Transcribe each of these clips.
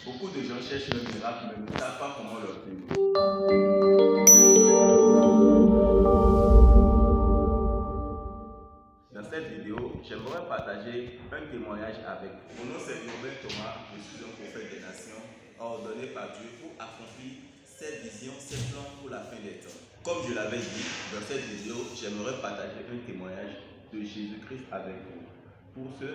Beaucoup de gens cherchent le miracle, mais ne savent pas comment l'obtenir. Dans cette vidéo, j'aimerais partager un témoignage avec vous. Mon nom c'est Urbain Thomas, je suis un prophète des nations, ordonné par Dieu pour accomplir cette vision, ces plans pour la fin des temps. Comme je l'avais dit, dans cette vidéo, j'aimerais partager un témoignage de Jésus-Christ avec vous. Pour ce,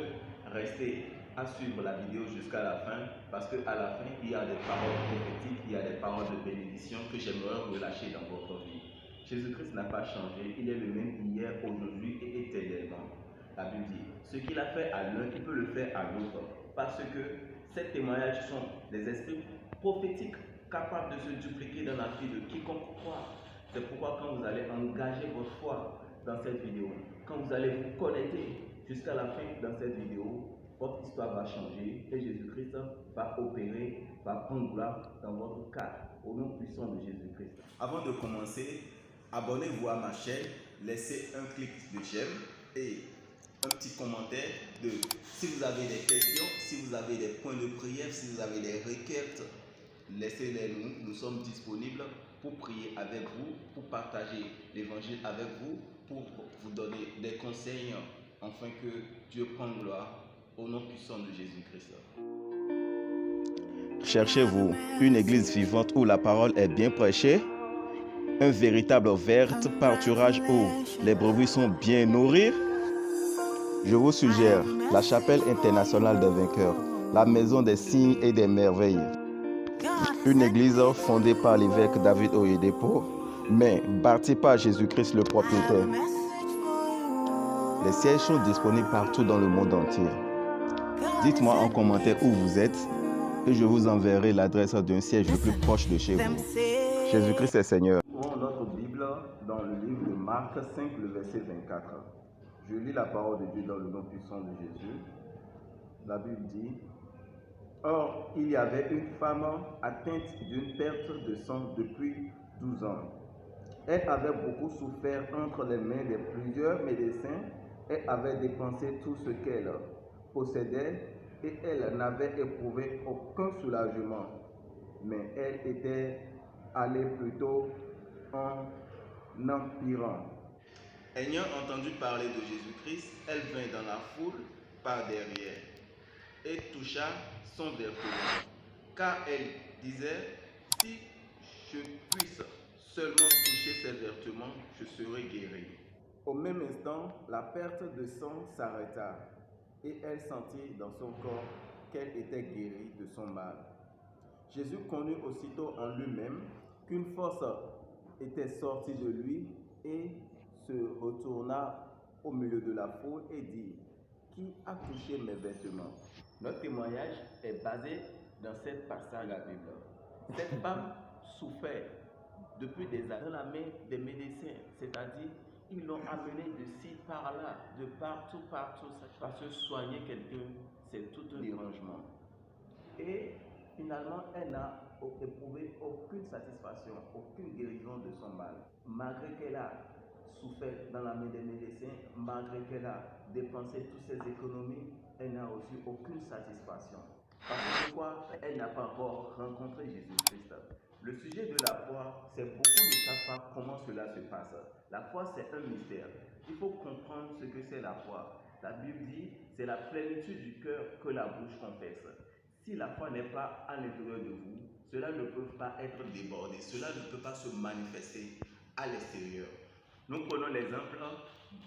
restez à suivre la vidéo jusqu'à la fin, parce qu'à la fin, il y a des paroles prophétiques, il y a des paroles de bénédiction que j'aimerais relâcher dans votre vie. Jésus-Christ n'a pas changé, il est le même hier, aujourd'hui et éternellement. La Bible dit, ce qu'il a fait à l'un, il peut le faire à l'autre. Parce que ces témoignages sont des esprits prophétiques capables de se dupliquer dans la vie de quiconque croit. C'est pourquoi quand vous allez engager votre foi dans cette vidéo, quand vous allez vous connecter jusqu'à la fin dans cette vidéo, votre histoire va changer et Jésus-Christ va opérer, va prendre gloire dans votre cas, au nom puissant de Jésus-Christ. Avant de commencer, abonnez-vous à ma chaîne, laissez un clic de j'aime et un petit commentaire de si vous avez des questions, si vous avez des points de prière, si vous avez des requêtes, laissez-les nous. Nous sommes disponibles pour prier avec vous, pour partager l'évangile avec vous, pour vous donner des conseils afin que Dieu prenne gloire au nom puissant de Jésus-Christ. Cherchez-vous une église vivante où la parole est bien prêchée, un véritable vert pâturage où les brebis sont bien nourries? Je vous suggère la chapelle internationale des vainqueurs, la maison des signes et des merveilles. Une église fondée par l'évêque David Oyedepo, mais bâtie par Jésus-Christ le propriétaire. Les sièges sont disponibles partout dans le monde entier. Dites-moi en commentaire où vous êtes et je vous enverrai l'adresse d'un siège le plus proche de chez vous. Jésus-Christ est Seigneur. Ouvrons notre Bible dans le livre de Marc 5, le verset 24. Je lis la parole de Dieu dans le nom puissant de Jésus. La Bible dit, « Or, il y avait une femme atteinte d'une perte de sang depuis 12 ans. Elle avait beaucoup souffert entre les mains de plusieurs médecins et avait dépensé tout ce qu'elle possédait et elle n'avait éprouvé aucun soulagement. Mais elle était allée plutôt en empirant. » Ayant entendu parler de Jésus-Christ, elle vint dans la foule par derrière et toucha son vêtement, car elle disait, si je puisse seulement toucher ses vêtements, je serai guérie. Au même instant, la perte de sang s'arrêta et elle sentit dans son corps qu'elle était guérie de son mal. Jésus connut aussitôt en lui-même qu'une force était sortie de lui et se retourna au milieu de la foule et dit, « Qui a touché mes vêtements ?» Notre témoignage est basé dans cette passage de la Bible. Cette femme souffrait depuis des années dans la main des médecins, c'est-à-dire ils l'ont amenée de ci par là, de partout, parce que soigner quelqu'un, c'est tout un dérangement. Et finalement, elle n'a éprouvé aucune satisfaction, aucune guérison de son mal. Malgré qu'elle a souffert dans la main des médecins, malgré qu'elle a dépensé toutes ses économies, elle n'a reçu aucune satisfaction. Parce que quoi? Elle n'a pas encore rencontré Jésus-Christ. Le sujet de la foi, c'est beaucoup ne savent pas comment cela se passe. La foi, c'est un mystère. Il faut comprendre ce que c'est la foi. La Bible dit, c'est la plénitude du cœur que la bouche confesse. Si la foi n'est pas à l'intérieur de vous, cela ne peut pas être débordé, cela ne peut pas se manifester à l'extérieur. Nous prenons l'exemple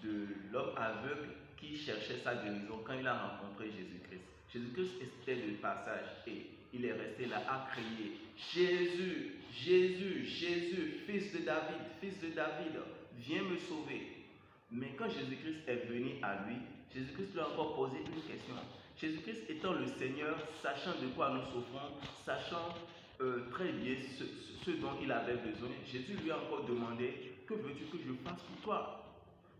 de l'homme aveugle qui cherchait sa guérison quand il a rencontré Jésus-Christ. Jésus-Christ était de passage et il est resté là à crier, « Jésus, Jésus, Jésus, fils de David, viens me sauver. » Mais quand Jésus-Christ est venu à lui, Jésus-Christ lui a encore posé une question. Jésus-Christ étant le Seigneur, sachant de quoi nous souffrons, sachant très bien ce dont il avait besoin, Jésus lui a encore demandé, « Que veux-tu que je fasse pour toi ?»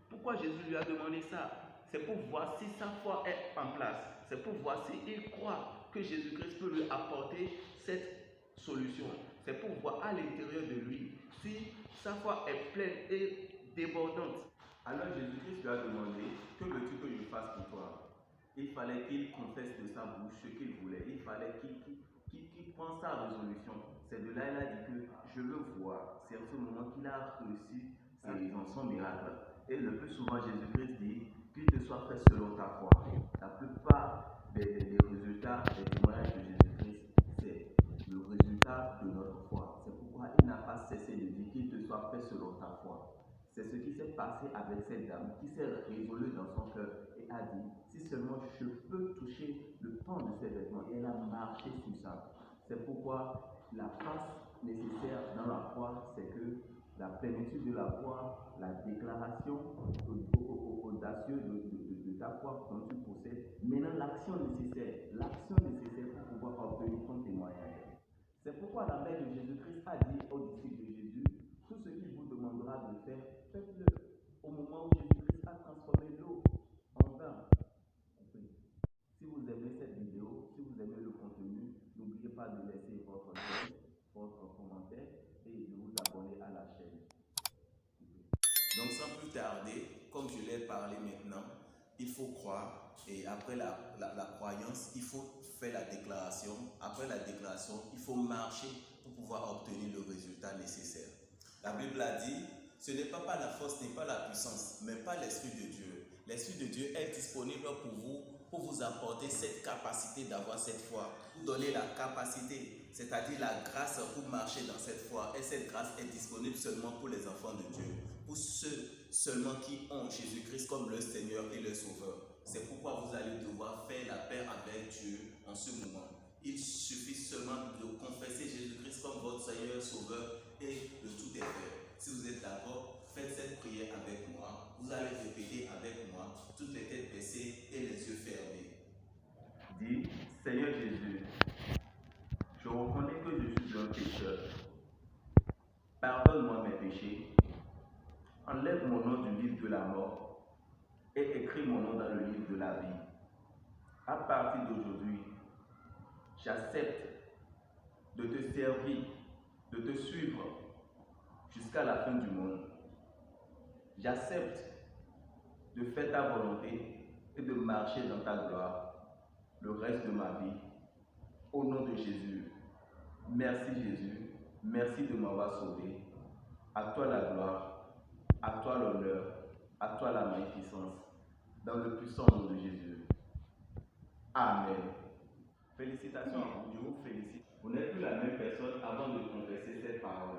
Pourquoi Jésus lui a demandé ça? C'est pour voir si sa foi est en place. C'est pour voir s'il croit que Jésus-Christ peut lui apporter cette solution. C'est pour voir à l'intérieur de lui si sa foi est pleine et débordante. Alors Jésus-Christ lui a demandé, « Que veux-tu que je fasse pour toi ?» Il fallait qu'il confesse de sa bouche ce qu'il voulait. Il fallait qu'il prend sa résolution. C'est de là il a dit que je le vois. C'est en ce moment qu'il a reçu son miracle. Et le plus souvent, Jésus-Christ dit qu'il te soit fait selon ta foi. La plupart des résultats, des témoignages de Jésus-Christ, c'est le résultat de notre foi. C'est pourquoi il n'a pas cessé de dire qu'il te soit fait selon ta foi. C'est ce qui s'est passé avec cette dame qui s'est résolue dans son cœur et a dit, si seulement je peux toucher le pan de ses vêtements. Et elle a marché sur ça. C'est pourquoi la phase nécessaire dans la foi, c'est que la plénitude de la foi, la déclaration audacieuse de ta foi dont tu possèdes. Maintenant, l'action nécessaire pour pouvoir obtenir ton témoignage. C'est pourquoi la mère de Jésus-Christ a dit aux disciples de Jésus, tout ce qu'il vous demandera de faire, faites-le. Au moment où Jésus-Christ a transformé l'eau en vin. Si vous aimez cette vidéo, si vous aimez le contenu, n'oubliez pas de laisser votre like, votre commentaire et de vous abonner à la chaîne. Donc sans plus tarder, comme je l'ai parlé maintenant, il faut croire et après la croyance, il faut faire la déclaration. Après la déclaration, il faut marcher pour pouvoir obtenir le résultat nécessaire. La Bible a dit, ce n'est pas par la force, ce n'est pas la puissance, mais par l'Esprit de Dieu. L'Esprit de Dieu est disponible pour vous apporter cette capacité d'avoir cette foi, vous donner la capacité, c'est-à-dire la grâce pour marcher dans cette foi. Et cette grâce est disponible seulement pour les enfants de Dieu, pour ceux seulement qui ont Jésus-Christ comme le Seigneur et le Sauveur. C'est pourquoi vous allez devoir faire la paix avec Dieu en ce moment. Il suffit seulement de confesser Jésus-Christ comme votre Seigneur, Sauveur et de tout est fait. Si vous êtes d'accord, faites cette prière avec moi. Vous allez répéter avec moi, toutes les têtes baissées et les yeux fermés. Dis, Seigneur Jésus, je reconnais que je suis un pécheur. Pardonne-moi mes péchés. Enlève mon nom du livre de la mort et écris mon nom dans le livre de la vie. À partir d'aujourd'hui, j'accepte de te servir, de te suivre jusqu'à la fin du monde. J'accepte de faire ta volonté et de marcher dans ta gloire le reste de ma vie. Au nom de Jésus, merci Jésus, merci de m'avoir sauvé. À toi la gloire, à toi l'honneur, à toi la magnificence, dans le puissant nom de Jésus. Amen. Félicitations, je vous félicite. Vous n'êtes plus la même personne avant de confesser cette parole.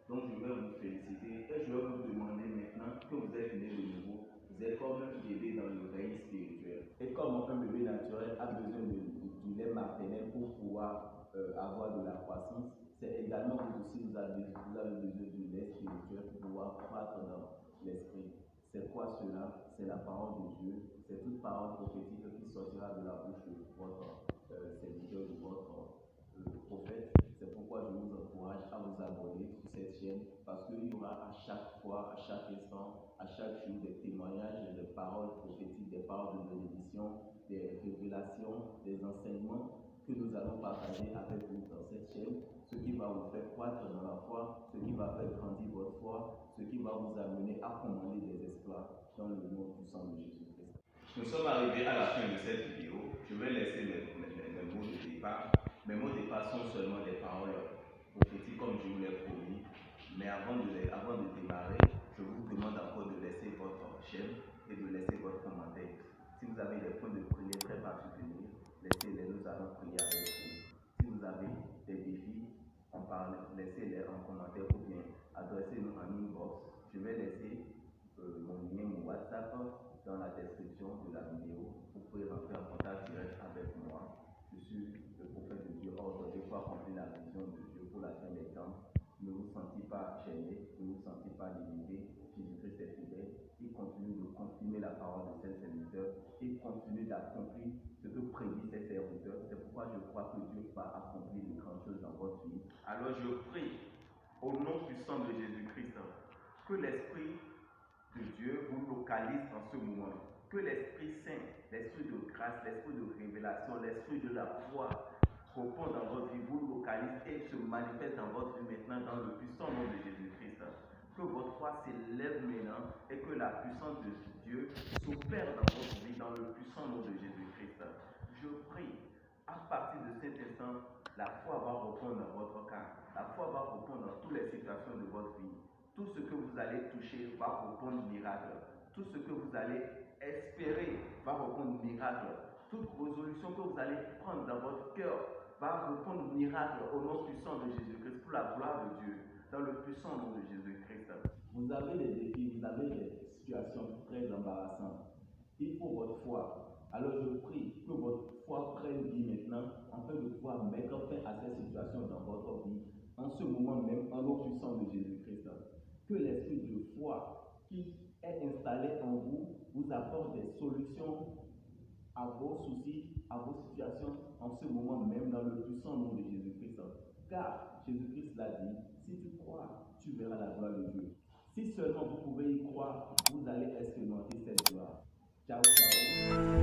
Donc je vais vous féliciter et je vais vous demander maintenant que vous êtes né de nouveau. Vous êtes comme un bébé dans le règne spirituel. Et comme un bébé naturel a besoin du lait maternel pour pouvoir avoir de la croissance, c'est également vous aussi vous avez besoin du lait spirituel pour pouvoir croître dans l'esprit. C'est quoi cela? C'est la parole de Dieu. C'est toute parole prophétique qui sortira de la bouche de votre serviteur, de votre prophète. C'est pourquoi je vous encourage à vous abonner sur cette chaîne parce qu'il y aura à chaque fois, à chaque instant, à chaque jour des témoignages, des paroles prophétiques, des paroles de bénédiction, des révélations, des enseignements que nous allons partager avec vous dans cette chaîne, ce qui va vous faire croître dans la foi, ce qui va faire grandir votre foi, ce qui va vous amener à commander des exploits dans le nom puissant de Jésus-Christ. Nous sommes arrivés à la fin de cette vidéo. Je vais laisser les mots de départ. Mes mots de départ sont seulement des paroles prophétiques comme je vous l'ai promis. Mais avant de démarrer, je vous demande encore de laisser votre chaîne et de laisser votre commentaire. Si vous avez des points de prière très particuliers, laissez-les, nous allons prier avec vous. Si vous avez des défis, laissez-les en commentaire ou bien adressez-nous en inbox. Je vais laisser mon lien, mon WhatsApp dans la description de la vidéo. Vous pouvez rentrer en contact direct avec moi. Je suis le prophète de Dieu, ordonné pour accomplir la vision de Dieu pour la fin des temps. Ne vous sentez pas gêné, ne vous sentez pas limité. Jésus-Christ est fidèle. Il continue de confirmer la parole de ses serviteurs. Il continue d'accomplir ce que prédit ses serviteurs. C'est pourquoi je crois que Dieu va accomplir de grandes choses dans votre vie. Alors je prie au nom puissant de Jésus-Christ que l'Esprit de Dieu vous localise en ce moment. Que l'Esprit Saint, l'Esprit de grâce, l'Esprit de révélation, l'Esprit de la foi repose dans votre vie, vous localise et se manifeste dans votre vie maintenant dans le puissant nom de Jésus-Christ. Que votre foi s'élève maintenant et que la puissance de Dieu s'opère dans votre vie dans le puissant nom de Jésus-Christ. Je prie à partir de cet instant, La foi va répondre dans votre cas. La foi va répondre dans toutes les situations de votre vie. Tout ce que vous allez toucher va répondre miracle. Tout ce que vous allez espérer va répondre miracle. Toute résolution que vous allez prendre dans votre cœur va répondre miracle au nom puissant de Jésus-Christ, pour la gloire de Dieu, dans le puissant nom de Jésus-Christ. Vous avez des défis, vous avez des situations très embarrassantes. Il faut votre foi. Alors je prie que votre foi prenne vie maintenant, afin de pouvoir mettre fin à cette situation dans votre vie, en ce moment même, en nom puissant de Jésus-Christ. Que l'esprit de foi qui est installé en vous vous apporte des solutions à vos soucis, à vos situations, en ce moment même, dans le puissant nom de Jésus-Christ. Car Jésus-Christ l'a dit, si tu crois, tu verras la gloire de Dieu. Si seulement vous pouvez y croire, vous allez expérimenter cette gloire. Ciao, ciao.